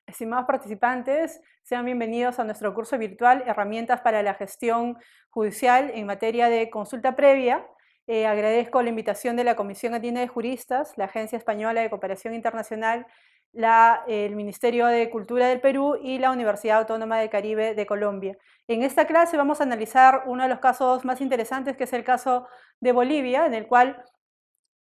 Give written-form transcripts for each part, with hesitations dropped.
Estimados participantes, sean bienvenidos a nuestro curso virtual Herramientas para la Gestión Judicial en materia de consulta previa. Agradezco la invitación de la Comisión Andina de Juristas, la Agencia Española de Cooperación Internacional, el Ministerio de Cultura del Perú y la Universidad Autónoma del Caribe de Colombia. En esta clase vamos a analizar uno de los casos más interesantes, que es el caso de Bolivia, en el cual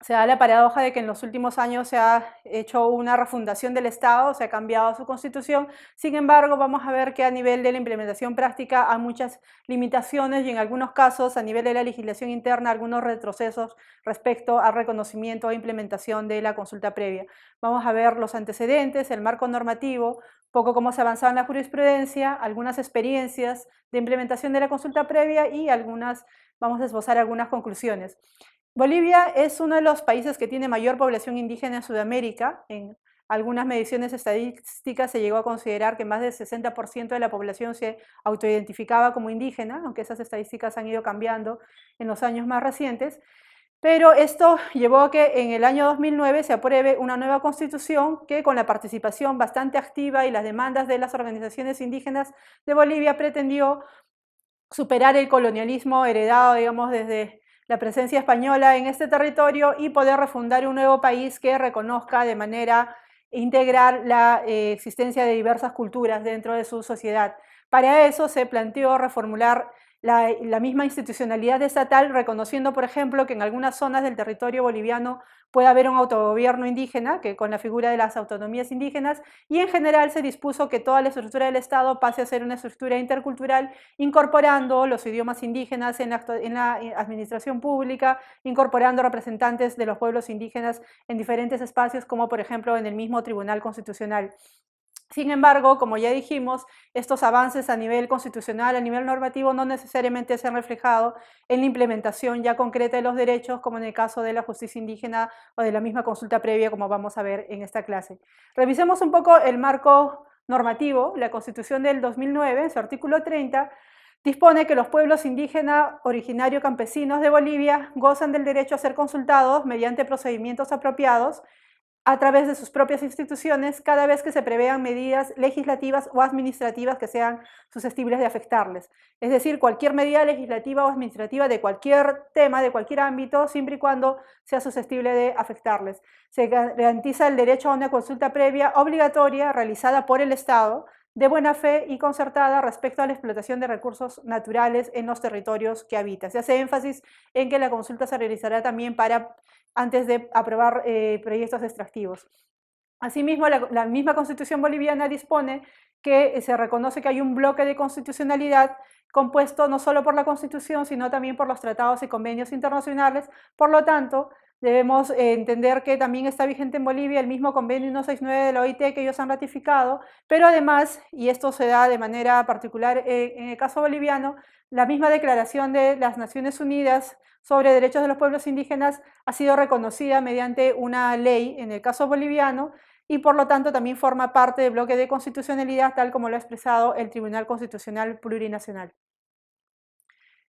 se da la paradoja de que en los últimos años se ha hecho una refundación del Estado, se ha cambiado su constitución. Sin embargo, vamos a ver que a nivel de la implementación práctica hay muchas limitaciones y en algunos casos a nivel de la legislación interna algunos retrocesos respecto al reconocimiento e implementación de la consulta previa. Vamos a ver los antecedentes, el marco normativo, poco cómo se ha avanzado en la jurisprudencia, algunas experiencias de implementación de la consulta previa y vamos a esbozar algunas conclusiones. Bolivia es uno de los países que tiene mayor población indígena en Sudamérica. En algunas mediciones estadísticas se llegó a considerar que más del 60% de la población se autoidentificaba como indígena, aunque esas estadísticas han ido cambiando en los años más recientes. Pero esto llevó a que en el año 2009 se apruebe una nueva constitución que, con la participación bastante activa y las demandas de las organizaciones indígenas de Bolivia, pretendió superar el colonialismo heredado, digamos, desde la presencia española en este territorio y poder refundar un nuevo país que reconozca de manera integral la existencia de diversas culturas dentro de su sociedad. Para eso se planteó reformular la misma institucionalidad estatal, reconociendo, por ejemplo, que en algunas zonas del territorio boliviano puede haber un autogobierno indígena, que con la figura de las autonomías indígenas, y en general se dispuso que toda la estructura del Estado pase a ser una estructura intercultural, incorporando los idiomas indígenas en la administración pública, incorporando representantes de los pueblos indígenas en diferentes espacios, como por ejemplo en el mismo Tribunal Constitucional. Sin embargo, como ya dijimos, estos avances a nivel constitucional, a nivel normativo, no necesariamente se han reflejado en la implementación ya concreta de los derechos, como en el caso de la justicia indígena o de la misma consulta previa, como vamos a ver en esta clase. Revisemos un poco el marco normativo. La Constitución del 2009, en su artículo 30, dispone que los pueblos indígenas originarios campesinos de Bolivia gozan del derecho a ser consultados mediante procedimientos apropiados a través de sus propias instituciones cada vez que se prevean medidas legislativas o administrativas que sean susceptibles de afectarles. Es decir, cualquier medida legislativa o administrativa de cualquier tema, de cualquier ámbito, siempre y cuando sea susceptible de afectarles. Se garantiza el derecho a una consulta previa obligatoria realizada por el Estado, de buena fe y concertada respecto a la explotación de recursos naturales en los territorios que habita. Se hace énfasis en que la consulta se realizará también antes de aprobar proyectos extractivos. Asimismo, la misma Constitución boliviana dispone que se reconoce que hay un bloque de constitucionalidad compuesto no solo por la Constitución, sino también por los tratados y convenios internacionales. Por lo tanto, debemos entender que también está vigente en Bolivia el mismo convenio 169 de la OIT que ellos han ratificado, pero además, y esto se da de manera particular en el caso boliviano, la misma Declaración de las Naciones Unidas sobre Derechos de los Pueblos Indígenas ha sido reconocida mediante una ley en el caso boliviano y por lo tanto también forma parte del bloque de constitucionalidad, tal como lo ha expresado el Tribunal Constitucional Plurinacional.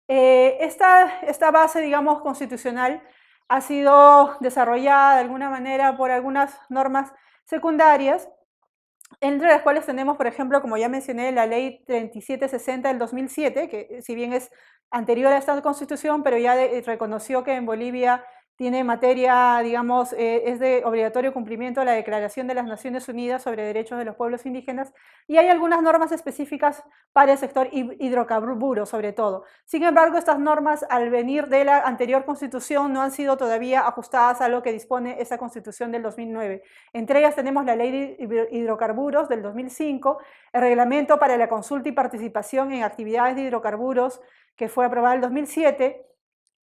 Esta base, digamos, constitucional ha sido desarrollada de alguna manera por algunas normas secundarias, entre las cuales tenemos, por ejemplo, como ya mencioné, la Ley 3760 del 2007, que si bien es anterior a esta Constitución, pero ya reconoció que en Bolivia tiene materia, digamos, es de obligatorio cumplimiento la Declaración de las Naciones Unidas sobre Derechos de los Pueblos Indígenas, y hay algunas normas específicas para el sector hidrocarburos, sobre todo. Sin embargo, estas normas, al venir de la anterior Constitución, no han sido todavía ajustadas a lo que dispone esa Constitución del 2009. Entre ellas tenemos la Ley de Hidrocarburos del 2005, el Reglamento para la Consulta y Participación en Actividades de Hidrocarburos, que fue aprobado en el 2007,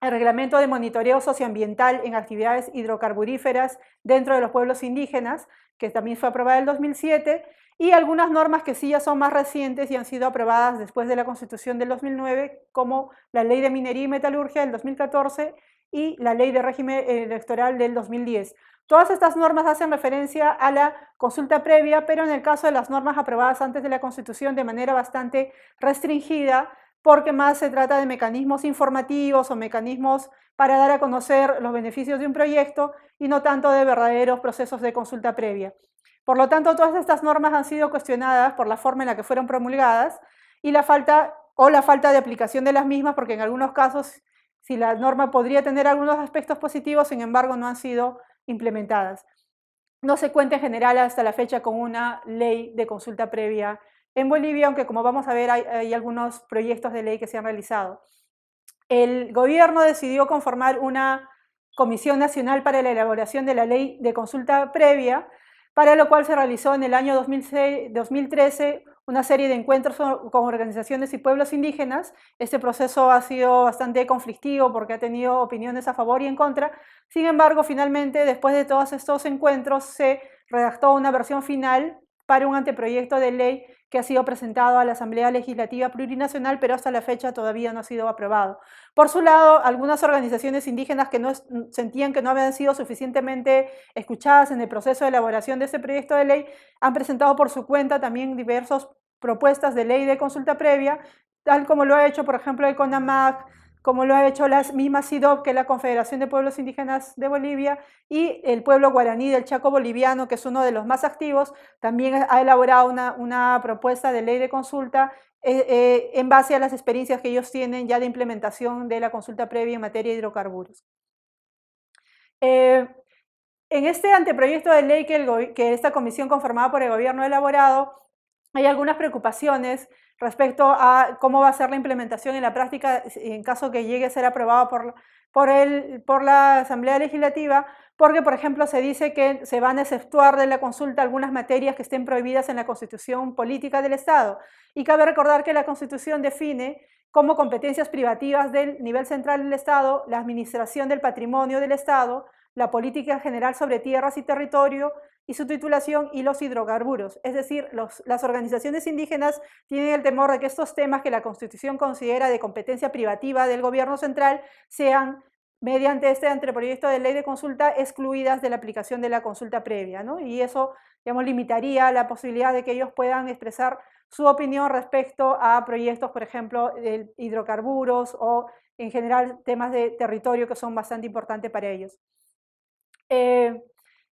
el Reglamento de Monitoreo Socioambiental en Actividades Hidrocarburíferas dentro de los pueblos indígenas, que también fue aprobada en el 2007, y algunas normas que sí ya son más recientes y han sido aprobadas después de la Constitución del 2009, como la Ley de Minería y Metalurgia del 2014 y la Ley de Régimen Electoral del 2010. Todas estas normas hacen referencia a la consulta previa, pero en el caso de las normas aprobadas antes de la Constitución de manera bastante restringida, porque más se trata de mecanismos informativos o mecanismos para dar a conocer los beneficios de un proyecto y no tanto de verdaderos procesos de consulta previa. Por lo tanto, todas estas normas han sido cuestionadas por la forma en la que fueron promulgadas y la falta de aplicación de las mismas, porque en algunos casos, si la norma podría tener algunos aspectos positivos, sin embargo, no han sido implementadas. No se cuenta en general hasta la fecha con una ley de consulta previa en Bolivia, aunque como vamos a ver hay algunos proyectos de ley que se han realizado. El gobierno decidió conformar una Comisión Nacional para la elaboración de la ley de consulta previa, para lo cual se realizó en el año 2013 una serie de encuentros con organizaciones y pueblos indígenas. Este proceso ha sido bastante conflictivo porque ha tenido opiniones a favor y en contra. Sin embargo, finalmente, después de todos estos encuentros, se redactó una versión final para un anteproyecto de ley que ha sido presentado a la Asamblea Legislativa Plurinacional, pero hasta la fecha todavía no ha sido aprobado. Por su lado, algunas organizaciones indígenas que sentían que no habían sido suficientemente escuchadas en el proceso de elaboración de este proyecto de ley han presentado por su cuenta también diversas propuestas de ley de consulta previa, tal como lo ha hecho, por ejemplo, el CONAMAC, como lo ha hecho la misma CIDOB, que es la Confederación de Pueblos Indígenas de Bolivia, y el pueblo guaraní del Chaco boliviano, que es uno de los más activos, también ha elaborado una propuesta de ley de consulta en base a las experiencias que ellos tienen ya de implementación de la consulta previa en materia de hidrocarburos. En este anteproyecto de ley que esta comisión conformada por el gobierno ha elaborado, hay algunas preocupaciones respecto a cómo va a ser la implementación en la práctica en caso que llegue a ser aprobado por la Asamblea Legislativa, porque, por ejemplo, se dice que se van a exceptuar de la consulta algunas materias que estén prohibidas en la Constitución Política del Estado. Y cabe recordar que la Constitución define como competencias privativas del nivel central del Estado la administración del patrimonio del Estado, la política general sobre tierras y territorio y su titulación y los hidrocarburos. Es decir, las organizaciones indígenas tienen el temor de que estos temas que la Constitución considera de competencia privativa del gobierno central sean, mediante este anteproyecto de ley de consulta, excluidas de la aplicación de la consulta previa, ¿no? Y eso, digamos, limitaría la posibilidad de que ellos puedan expresar su opinión respecto a proyectos, por ejemplo, de hidrocarburos o en general temas de territorio que son bastante importantes para ellos.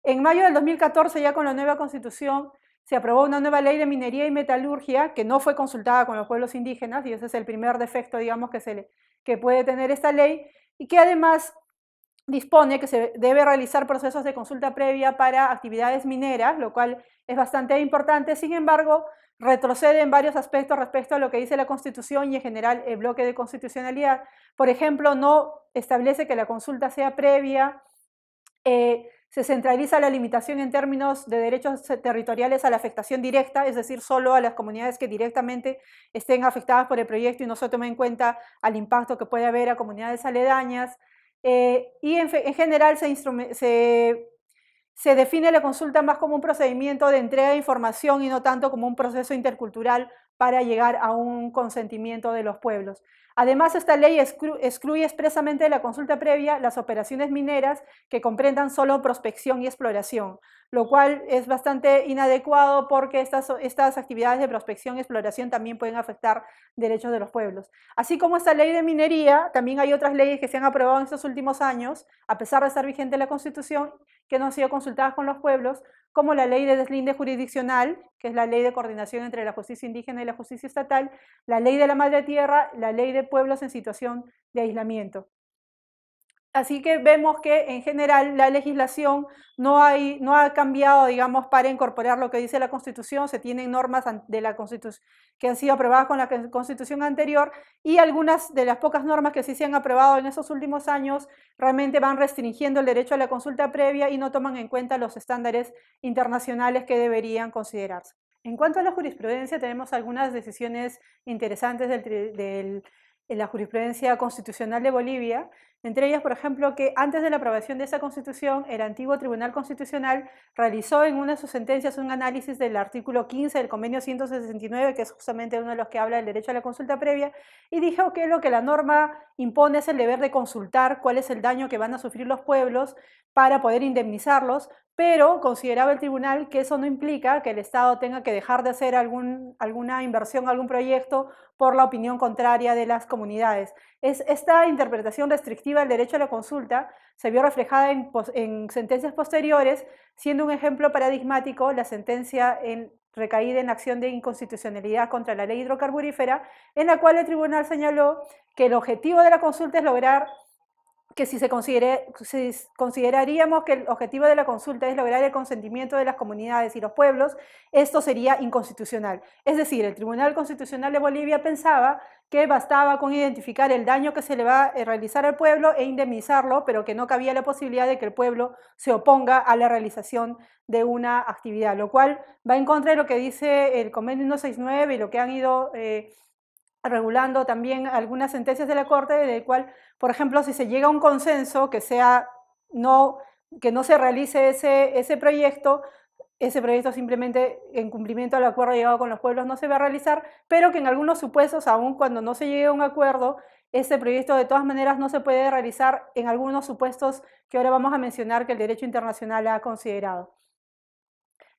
En mayo del 2014, ya con la nueva constitución, se aprobó una nueva ley de minería y metalurgia que no fue consultada con los pueblos indígenas, y ese es el primer defecto, digamos, que puede tener esta ley, y que además dispone que se debe realizar procesos de consulta previa para actividades mineras, lo cual es bastante importante. Sin embargo, retrocede en varios aspectos respecto a lo que dice la Constitución y en general el bloque de constitucionalidad. Por ejemplo, no establece que la consulta sea previa, se centraliza la limitación en términos de derechos territoriales a la afectación directa, es decir, solo a las comunidades que directamente estén afectadas por el proyecto y no se tome en cuenta al impacto que puede haber a comunidades aledañas. Y en general se define la consulta más como un procedimiento de entrega de información y no tanto como un proceso intercultural para llegar a un consentimiento de los pueblos. Además, esta ley excluye expresamente de la consulta previa las operaciones mineras que comprendan solo prospección y exploración, lo cual es bastante inadecuado porque estas actividades de prospección y exploración también pueden afectar derechos de los pueblos. Así como esta ley de minería, también hay otras leyes que se han aprobado en estos últimos años, a pesar de estar vigente la Constitución, que no han sido consultadas con los pueblos, como la ley de deslinde jurisdiccional, que es la ley de coordinación entre la justicia indígena y la justicia estatal, la ley de la madre tierra, la ley de pueblos en situación de aislamiento. Así que vemos que en general la legislación no ha cambiado, digamos, para incorporar lo que dice la Constitución. Se tienen normas de la Constitución que han sido aprobadas con la Constitución anterior y algunas de las pocas normas que sí se han aprobado en esos últimos años realmente van restringiendo el derecho a la consulta previa y no toman en cuenta los estándares internacionales que deberían considerarse. En cuanto a la jurisprudencia, tenemos algunas decisiones interesantes de la jurisprudencia constitucional de Bolivia. Entre ellas, por ejemplo, que antes de la aprobación de esa constitución, el antiguo Tribunal Constitucional realizó en una de sus sentencias un análisis del artículo 15 del convenio 169, que es justamente uno de los que habla del derecho a la consulta previa, y dijo que lo que la norma impone es el deber de consultar cuál es el daño que van a sufrir los pueblos para poder indemnizarlos, pero consideraba el tribunal que eso no implica que el Estado tenga que dejar de hacer alguna inversión, algún proyecto por la opinión contraria de las comunidades. Esta interpretación restrictiva del derecho a la consulta se vio reflejada en sentencias posteriores, siendo un ejemplo paradigmático la sentencia recaída en acción de inconstitucionalidad contra la ley hidrocarburífera, en la cual el tribunal señaló que el objetivo de la consulta es lograr que si consideraríamos que el objetivo de la consulta es lograr el consentimiento de las comunidades y los pueblos, esto sería inconstitucional. Es decir, el Tribunal Constitucional de Bolivia pensaba que bastaba con identificar el daño que se le va a realizar al pueblo e indemnizarlo, pero que no cabía la posibilidad de que el pueblo se oponga a la realización de una actividad, lo cual va en contra de lo que dice el Convenio 169 y lo que han ido regulando también algunas sentencias de la Corte, del cual, por ejemplo, si se llega a un consenso que no se realice ese proyecto simplemente en cumplimiento del acuerdo llegado con los pueblos no se va a realizar, pero que en algunos supuestos, aun cuando no se llegue a un acuerdo, ese proyecto de todas maneras no se puede realizar en algunos supuestos que ahora vamos a mencionar que el derecho internacional ha considerado.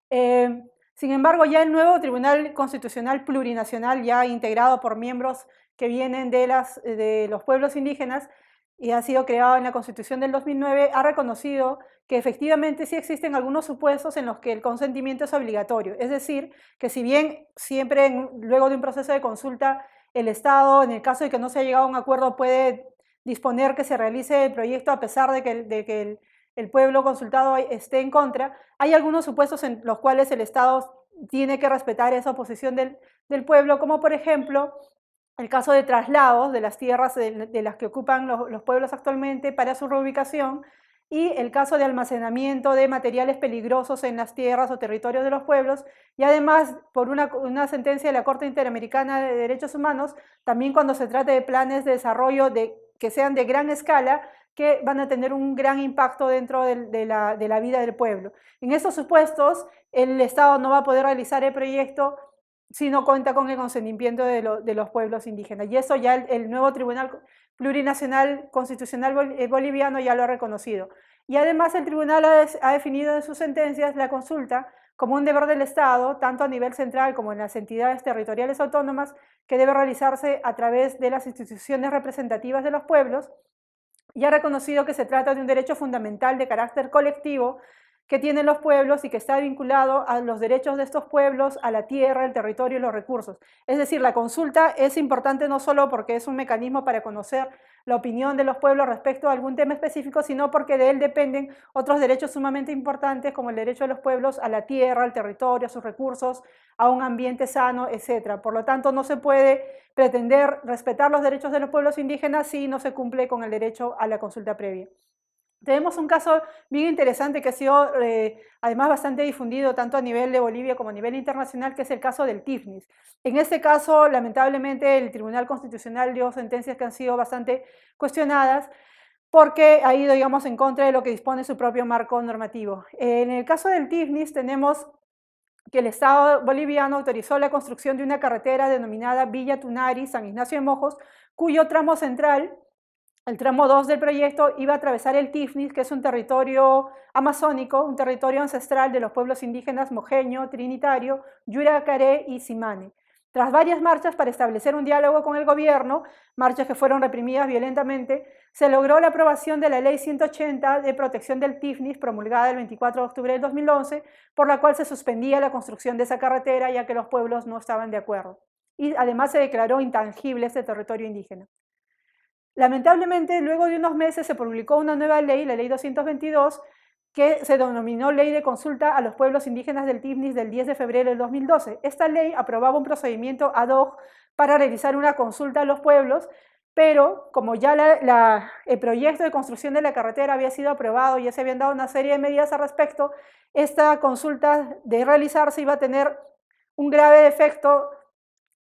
Sin embargo, ya el nuevo Tribunal Constitucional Plurinacional, ya integrado por miembros que vienen de los pueblos indígenas y ha sido creado en la Constitución del 2009, ha reconocido que efectivamente sí existen algunos supuestos en los que el consentimiento es obligatorio. Es decir, que si bien siempre luego de un proceso de consulta el Estado, en el caso de que no se haya llegado a un acuerdo, puede disponer que se realice el proyecto a pesar de que el pueblo consultado esté en contra, hay algunos supuestos en los cuales el Estado tiene que respetar esa oposición del pueblo, como por ejemplo el caso de traslados de las tierras de las que ocupan los pueblos actualmente para su reubicación y el caso de almacenamiento de materiales peligrosos en las tierras o territorios de los pueblos y además por una sentencia de la Corte Interamericana de Derechos Humanos, también cuando se trata de planes de desarrollo que sean de gran escala, que van a tener un gran impacto dentro de la vida del pueblo. En estos supuestos, el Estado no va a poder realizar el proyecto si no cuenta con el consentimiento de los pueblos indígenas. Y eso ya el nuevo Tribunal Plurinacional Constitucional Boliviano ya lo ha reconocido. Y además el tribunal ha definido en sus sentencias la consulta como un deber del Estado, tanto a nivel central como en las entidades territoriales autónomas, que debe realizarse a través de las instituciones representativas de los pueblos, y ha reconocido que se trata de un derecho fundamental de carácter colectivo que tienen los pueblos y que está vinculado a los derechos de estos pueblos, a la tierra, el territorio y los recursos. Es decir, la consulta es importante no solo porque es un mecanismo para conocer la opinión de los pueblos respecto a algún tema específico, sino porque de él dependen otros derechos sumamente importantes como el derecho de los pueblos a la tierra, al territorio, a sus recursos, a un ambiente sano, etc. Por lo tanto, no se puede pretender respetar los derechos de los pueblos indígenas si no se cumple con el derecho a la consulta previa. Tenemos un caso bien interesante que ha sido además bastante difundido tanto a nivel de Bolivia como a nivel internacional, que es el caso del TIFNIS. En este caso, lamentablemente, el Tribunal Constitucional dio sentencias que han sido bastante cuestionadas porque ha ido, digamos, en contra de lo que dispone su propio marco normativo. En el caso del TIFNIS tenemos que el Estado boliviano autorizó la construcción de una carretera denominada Villa Tunari-San Ignacio de Mojos, cuyo tramo central, el tramo 2 del proyecto, iba a atravesar el Tifnis, que es un territorio amazónico, un territorio ancestral de los pueblos indígenas mojeño, trinitario, yuracaré y simane. Tras varias marchas para establecer un diálogo con el gobierno, marchas que fueron reprimidas violentamente, se logró la aprobación de la Ley 180 de protección del Tifnis, promulgada el 24 de octubre del 2011, por la cual se suspendía la construcción de esa carretera ya que los pueblos no estaban de acuerdo. Y además se declaró intangible este territorio indígena. Lamentablemente, luego de unos meses se publicó una nueva ley, la Ley 222, que se denominó Ley de Consulta a los Pueblos Indígenas del TIFNIS del 10 de febrero del 2012. Esta ley aprobaba un procedimiento ad hoc para realizar una consulta a los pueblos, pero como ya el proyecto de construcción de la carretera había sido aprobado y ya se habían dado una serie de medidas al respecto, esta consulta de realizarse iba a tener un grave defecto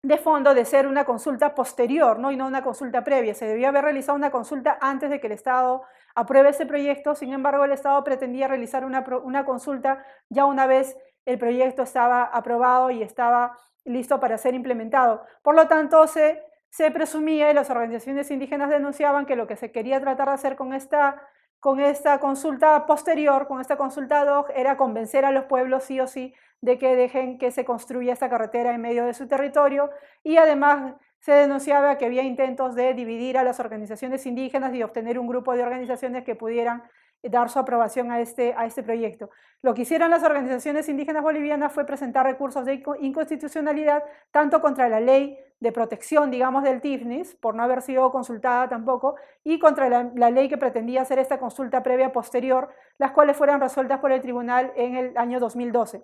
de fondo de ser una consulta posterior, ¿no? Y no una consulta previa. Se debía haber realizado una consulta antes de que el Estado apruebe ese proyecto. Sin embargo, el Estado pretendía realizar una consulta ya una vez el proyecto estaba aprobado y estaba listo para ser implementado. Por lo tanto, se presumía y las organizaciones indígenas denunciaban que lo que se quería tratar de hacer con esta con esta consulta posterior, con esta consulta ad hoc, era convencer a los pueblos sí o sí de que dejen que se construya esta carretera en medio de su territorio, y además se denunciaba que había intentos de dividir a las organizaciones indígenas y obtener un grupo de organizaciones que pudieran dar su aprobación a este proyecto. Lo que hicieron las organizaciones indígenas bolivianas fue presentar recursos de inconstitucionalidad, tanto contra la ley de protección, digamos, del TIFNIS, por no haber sido consultada tampoco, y contra la ley que pretendía hacer esta consulta previa posterior, las cuales fueron resueltas por el tribunal en el año 2012.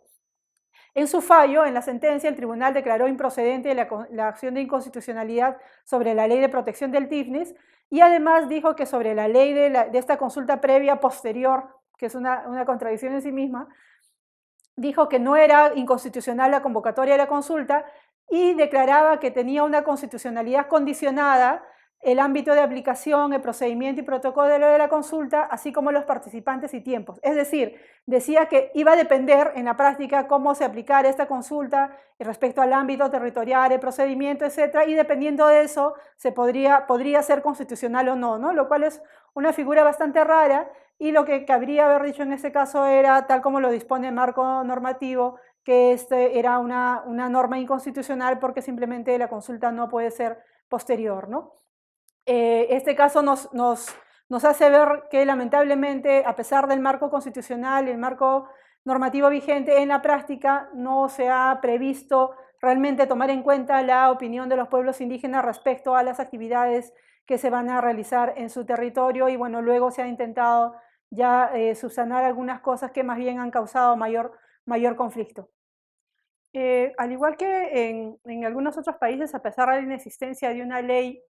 En su fallo, en la sentencia, el tribunal declaró improcedente la acción de inconstitucionalidad sobre la ley de protección del TIFNIS, y además dijo que sobre la ley de esta consulta previa posterior, que es una contradicción en sí misma, dijo que no era inconstitucional la convocatoria de la consulta y declaraba que tenía una constitucionalidad condicionada el ámbito de aplicación, el procedimiento y protocolo de la consulta, así como los participantes y tiempos. Es decir, decía que iba a depender en la práctica cómo se aplicara esta consulta respecto al ámbito territorial, el procedimiento, etcétera, y dependiendo de eso se podría ser constitucional o no, ¿no? Lo cual es una figura bastante rara, y lo que cabría haber dicho en ese caso era, tal como lo dispone el marco normativo, que era una norma inconstitucional porque simplemente la consulta no puede ser posterior, ¿no? Este caso nos hace ver que lamentablemente, a pesar del marco constitucional y el marco normativo vigente, en la práctica no se ha previsto realmente tomar en cuenta la opinión de los pueblos indígenas respecto a las actividades que se van a realizar en su territorio, y bueno, luego se ha intentado ya subsanar algunas cosas que más bien han causado mayor conflicto. Al igual que en algunos otros países, a pesar de la inexistencia de una ley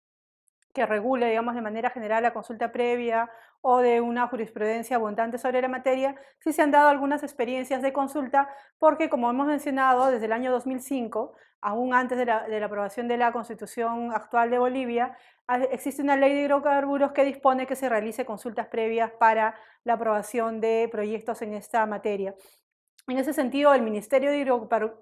que regule, digamos, de manera general la consulta previa o de una jurisprudencia abundante sobre la materia, sí se han dado algunas experiencias de consulta, porque, como hemos mencionado, desde el año 2005, aún antes de la aprobación de la Constitución actual de Bolivia, existe una ley de hidrocarburos que dispone que se realice consultas previas para la aprobación de proyectos en esta materia. En ese sentido, el Ministerio de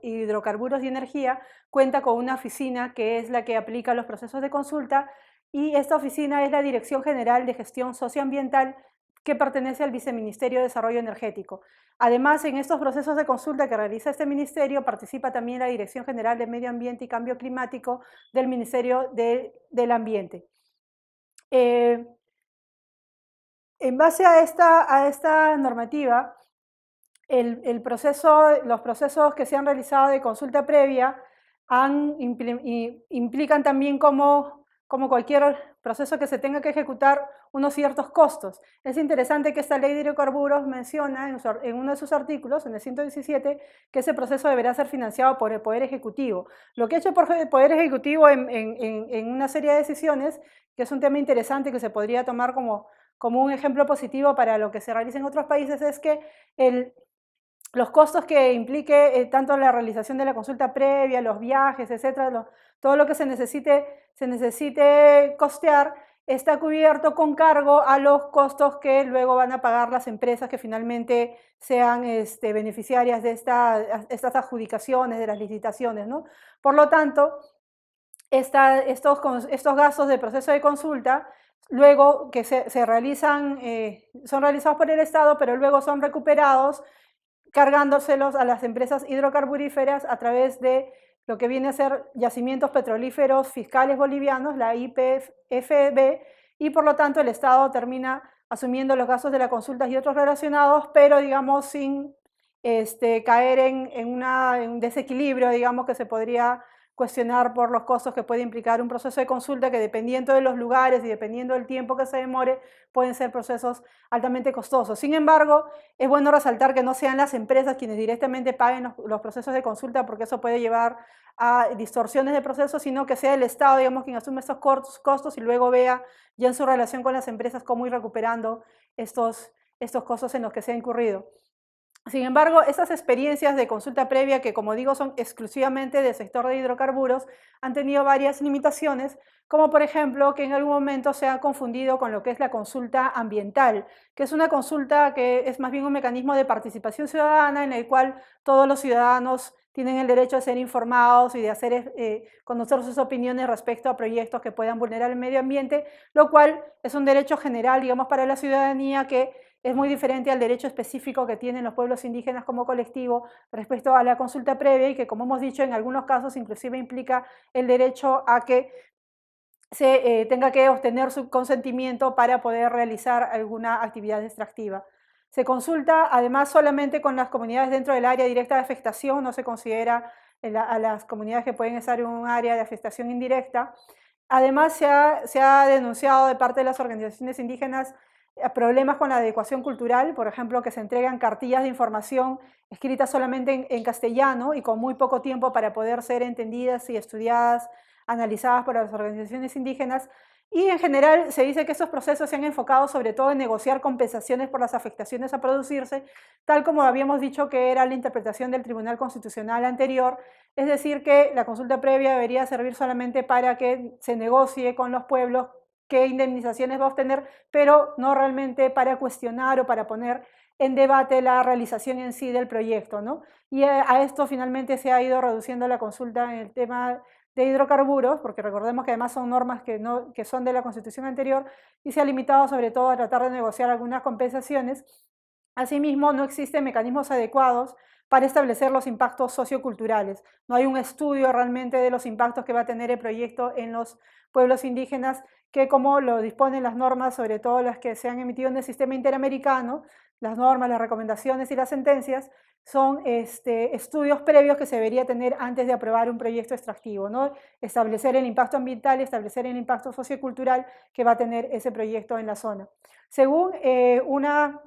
Hidrocarburos y Energía cuenta con una oficina que es la que aplica los procesos de consulta, y esta oficina es la Dirección General de Gestión Socioambiental, que pertenece al Viceministerio de Desarrollo Energético. Además, en estos procesos de consulta que realiza este ministerio participa también la Dirección General de Medio Ambiente y Cambio Climático del Ministerio del Ambiente. En base a esta normativa, los procesos que se han realizado de consulta previa implican también, como cualquier proceso que se tenga que ejecutar, unos ciertos costos. Es interesante que esta ley de hidrocarburos menciona en uno de sus artículos, en el 117, que ese proceso deberá ser financiado por el Poder Ejecutivo. Lo que ha hecho el Poder Ejecutivo en una serie de decisiones, que es un tema interesante que se podría tomar como un ejemplo positivo para lo que se realiza en otros países, es que los costos que implique tanto la realización de la consulta previa, los viajes, etcétera, todo lo que se necesite costear, está cubierto con cargo a los costos que luego van a pagar las empresas que finalmente sean beneficiarias de estas adjudicaciones, de las licitaciones, ¿no? Por lo tanto, estos gastos de proceso de consulta, luego que se realizan, son realizados por el Estado, pero luego son recuperados cargándoselos a las empresas hidrocarburíferas a través de lo que viene a ser yacimientos petrolíferos fiscales bolivianos, la YPFB, y por lo tanto el Estado termina asumiendo los gastos de las consultas y otros relacionados, pero digamos sin caer en un desequilibrio, digamos, que se podría cuestionar por los costos que puede implicar un proceso de consulta, que dependiendo de los lugares y dependiendo del tiempo que se demore, pueden ser procesos altamente costosos. Sin embargo, es bueno resaltar que no sean las empresas quienes directamente paguen los procesos de consulta, porque eso puede llevar a distorsiones de procesos, sino que sea el Estado, digamos, quien asume estos costos y luego vea ya en su relación con las empresas cómo ir recuperando estos costos en los que se ha incurrido. Sin embargo, estas experiencias de consulta previa, que como digo son exclusivamente del sector de hidrocarburos, han tenido varias limitaciones, como por ejemplo que en algún momento se ha confundido con lo que es la consulta ambiental, que es una consulta que es más bien un mecanismo de participación ciudadana en el cual todos los ciudadanos tienen el derecho a ser informados y de conocer sus opiniones respecto a proyectos que puedan vulnerar el medio ambiente, lo cual es un derecho general, digamos, para la ciudadanía que es muy diferente al derecho específico que tienen los pueblos indígenas como colectivo respecto a la consulta previa y que, como hemos dicho, en algunos casos inclusive implica el derecho a que se tenga que obtener su consentimiento para poder realizar alguna actividad extractiva. Se consulta además solamente con las comunidades dentro del área directa de afectación, no se considera a las comunidades que pueden estar en un área de afectación indirecta. Además se ha denunciado de parte de las organizaciones indígenas problemas con la adecuación cultural, por ejemplo, que se entregan cartillas de información escritas solamente en castellano y con muy poco tiempo para poder ser entendidas y estudiadas, analizadas por las organizaciones indígenas. Y en general se dice que estos procesos se han enfocado sobre todo en negociar compensaciones por las afectaciones a producirse, tal como habíamos dicho que era la interpretación del Tribunal Constitucional anterior, es decir, que la consulta previa debería servir solamente para que se negocie con los pueblos qué indemnizaciones va a obtener, pero no realmente para cuestionar o para poner en debate la realización en sí del proyecto, ¿no? Y a esto finalmente se ha ido reduciendo la consulta en el tema de hidrocarburos, porque recordemos que además son normas que son de la Constitución anterior, y se ha limitado sobre todo a tratar de negociar algunas compensaciones. Asimismo, no existen mecanismos adecuados para establecer los impactos socioculturales. No hay un estudio realmente de los impactos que va a tener el proyecto en los pueblos indígenas, que como lo disponen las normas, sobre todo las que se han emitido en el sistema interamericano, las normas, las recomendaciones y las sentencias, son estudios previos que se debería tener antes de aprobar un proyecto extractivo, ¿no? Establecer el impacto ambiental y establecer el impacto sociocultural que va a tener ese proyecto en la zona. Según una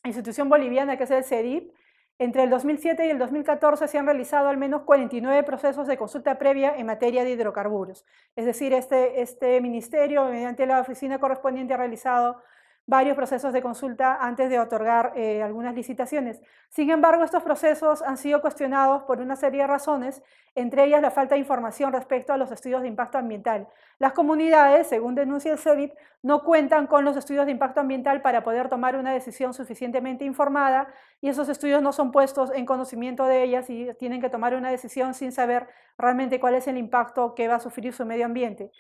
institución boliviana que es el CEDIP, entre el 2007 y el 2014 se han realizado al menos 49 procesos de consulta previa en materia de hidrocarburos. Es decir, este ministerio, mediante la oficina correspondiente, ha realizado varios procesos de consulta antes de otorgar algunas licitaciones. Sin embargo, estos procesos han sido cuestionados por una serie de razones, entre ellas la falta de información respecto a los estudios de impacto ambiental. Las comunidades, según denuncia el CEDIP, no cuentan con los estudios de impacto ambiental para poder tomar una decisión suficientemente informada y esos estudios no son puestos en conocimiento de ellas y tienen que tomar una decisión sin saber realmente cuál es el impacto que va a sufrir su medio ambiente.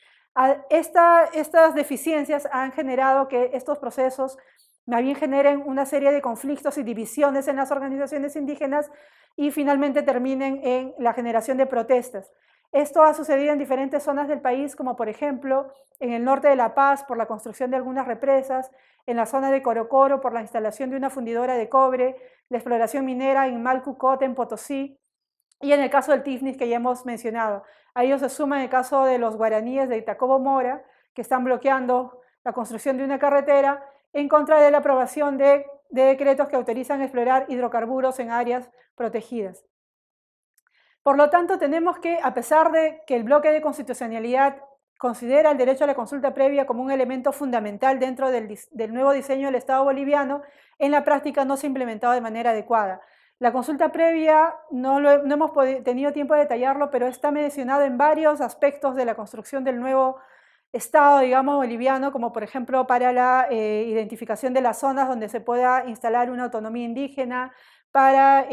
Estas deficiencias han generado que estos procesos más bien generen una serie de conflictos y divisiones en las organizaciones indígenas y finalmente terminen en la generación de protestas. Esto ha sucedido en diferentes zonas del país, como por ejemplo en el norte de La Paz por la construcción de algunas represas, en la zona de Corocoro por la instalación de una fundidora de cobre, la exploración minera en Malcucote, en Potosí, y en el caso del TIFNIS que ya hemos mencionado. A ello se suma el caso de los guaraníes de Itacobo Mora, que están bloqueando la construcción de una carretera en contra de la aprobación de decretos que autorizan explorar hidrocarburos en áreas protegidas. Por lo tanto, tenemos que, a pesar de que el bloque de constitucionalidad considera el derecho a la consulta previa como un elemento fundamental dentro del nuevo diseño del Estado boliviano, en la práctica no se ha implementado de manera adecuada. La consulta previa no hemos tenido tiempo de detallarlo, pero está mencionado en varios aspectos de la construcción del nuevo Estado, digamos, boliviano, como por ejemplo para la identificación de las zonas donde se pueda instalar una autonomía indígena, para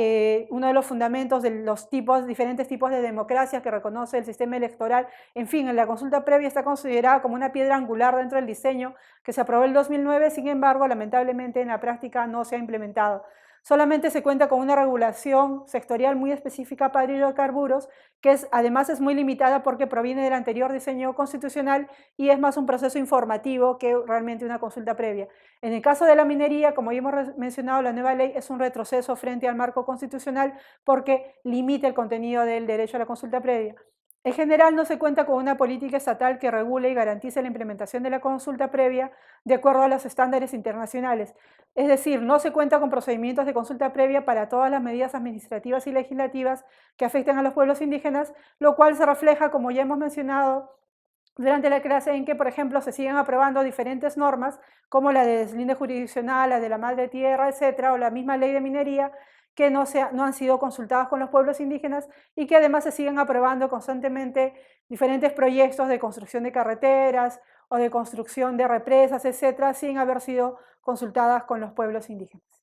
uno de los fundamentos de los diferentes tipos de democracia que reconoce el sistema electoral. En fin, en la consulta previa está considerada como una piedra angular dentro del diseño que se aprobó en el 2009, sin embargo, lamentablemente en la práctica no se ha implementado. Solamente se cuenta con una regulación sectorial muy específica para hidrocarburos, que además es muy limitada porque proviene del anterior diseño constitucional y es más un proceso informativo que realmente una consulta previa. En el caso de la minería, como ya hemos mencionado, la nueva ley es un retroceso frente al marco constitucional porque limita el contenido del derecho a la consulta previa. En general, no se cuenta con una política estatal que regule y garantice la implementación de la consulta previa de acuerdo a los estándares internacionales. Es decir, no se cuenta con procedimientos de consulta previa para todas las medidas administrativas y legislativas que afectan a los pueblos indígenas, lo cual se refleja, como ya hemos mencionado durante la clase, en que, por ejemplo, se siguen aprobando diferentes normas, como la de deslinde jurisdiccional, la de la madre tierra, etcétera, o la misma ley de minería, que no han sido consultadas con los pueblos indígenas y que además se siguen aprobando constantemente diferentes proyectos de construcción de carreteras o de construcción de represas, etcétera, sin haber sido consultadas con los pueblos indígenas.